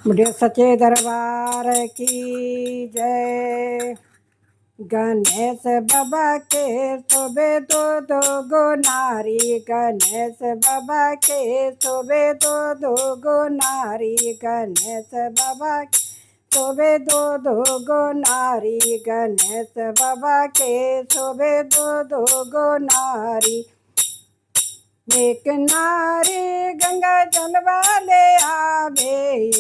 मुझे सच्चे दरबार की जय। गणेश बाबा के शोभे दो दो गो नारी, गणेश बाबा के शोभे दो दो गो नारी, गणेश बाबा के शोभे दो दो गो नारी, गणेश बाबा के शोभे दो दो गो नारी। एक नारी गंगा जल वाले आवे,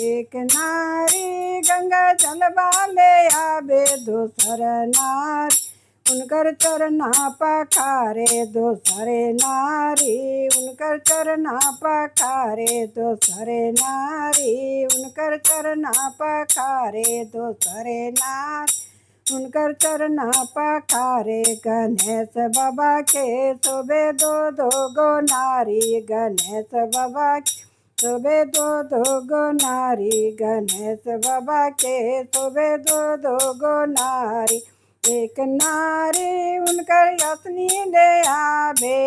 एक नारी गंगा जल वाले आवे, दोसर नारी उनकर चरना पखारे, दोसरे नारी उनकर चरना पखारे, दोसरे नारी उनकर चरना पखारे, दोसरे नारी उनकर चरना पखारे। गणेश बाबा के शोभे दो दो गो नारी, गणेश बाबा के शोभे दो दो गो नारी, गणेश बाबा के शोभे दो दो गो नारी। एक नारी उनकर असनी ले आवे,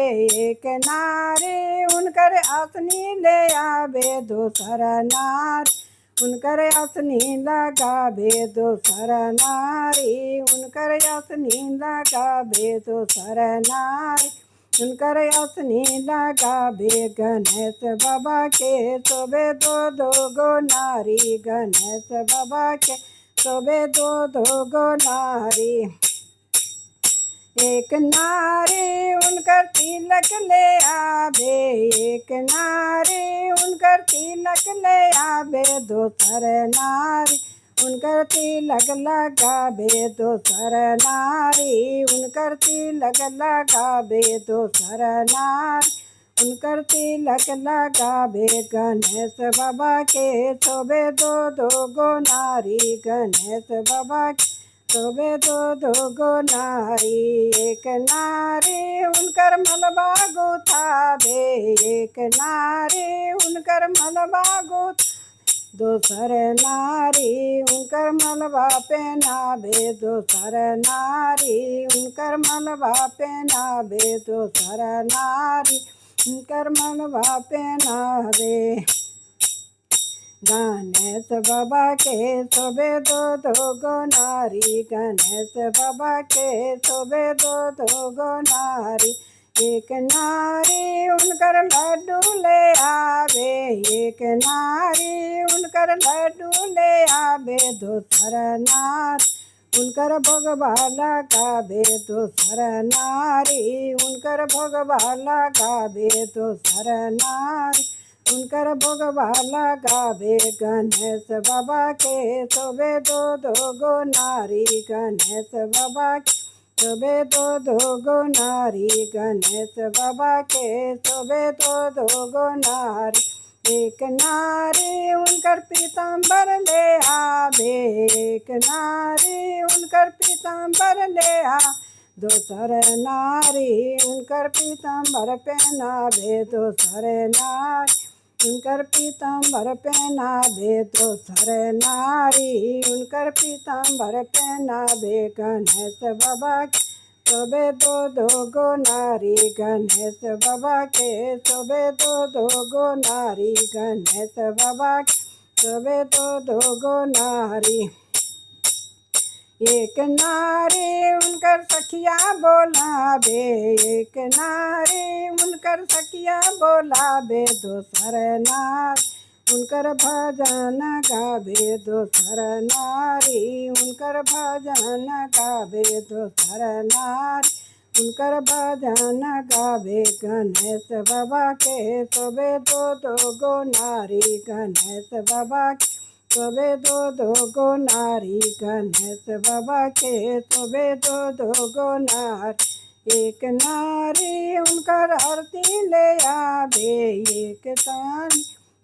एक नारी उनकर असनी ले आवे, दोसर नारी उनकर असनी लगावे, दोसर नारी उनकर असनी लगावे, दोसर नारी उनकर असनी लगावे। गणेश बाबा के शोभे दो दो गो नारी, गणेश बाबा के शोभे दो दो गो नारी। एक नारी उनकर तिलक ले आवे, एक नारी उनकर तिलक ले आवे, दोसर नारी उनकर तिलक लगावे, दोसर नारी उनकर तिलक लगावे, दोसर नारी उनकर तिलक लगावे। गणेश बाबा के शोभे दो दो गो नारी, गणेश बाबा के शोभे दो दो गो नारी। एक नारी उनकर मलबा गुथावे, एक नारी उनकर मलबा गुथ, दोसर नारी उनकर मलबा पहनावे, दोसर नारी उनकर मलबा पहनावे, दोसर नारी उनकर मलबा पहनावे। गणेश बाबा के शोभे दो दो गो नारी, गणेश बाबा के शोभे दो दो गो नारी। एक नारी उनकर लड्डू ले आवे, एक नारी उनकर लड्डू ले आवे, दोसर नारी उनकर भोगवा लगावे, दोसर नारी उनकर भोगवा लगावे, दोसर नारी उनकर भोगवा लगावे। गणेश बाबा के शोभे दो दो गो नारी, गणेश बाबा के शोभे दो दो गो नारी, गणेश बाबा के शोभे दो दो गो नारी। एक नारी उनकर पीताम्बर ले आवे, एक नारी उनकर पीताम्बर ले आ, दोसर नारी उनकर पीताम्बर पहनावे, दोसर नारी उनकर पीताम्बर पहनावे, दोसर नारी उनकर पीताम्बर पहनावे। गणेश बाबा के शोभे दो दो गो नारी, गणेश बाबा के शोभे दो दो गो नारी, गणेश बाबा के शोभे दो दो गो नारी। एक नारी उनकर सखिया बोलावे, एक नारी उनकर सखिया बोलावे, दोसर नारी उनकर भजन गावे, दोसर नारी उनकर भजन गावे, दोसर नारी उनकर भजन गावे। गणेश बाबा के शोभे दो दो गो नारी, गणेश बाबा के शोभे दो दो गो नारी, गणेश बाबा के शोभे दो दो गो नारी। एक नारी उनकर आरती ले आवे, एक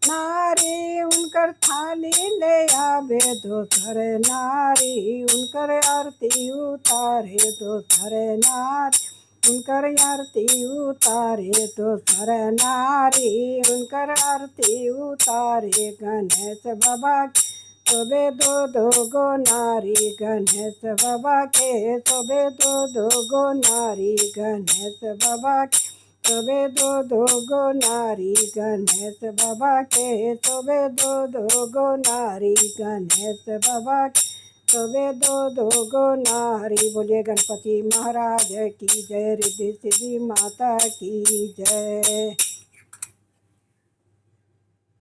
नारी उनकर थाली ले आवे, दोसर नारी उनकर आरती उतारे, दोसर नारी उनकर आरती उतारे, दोसर नारी उनकर आरती उतारे। गणेश बाबा के शोभे दो दो गो नारी, गणेश बाबा के शोभे दो दो गो नारी, गणेश बाबा के शोभे दो दो गो नारी गणेश बाबा के शोभे दो दो गो नारी गणेश बाबा के शोभे दो दो गो नारी। बोलिए गणपति महाराज की जय, रिद्धि सिद्धि माता की जय।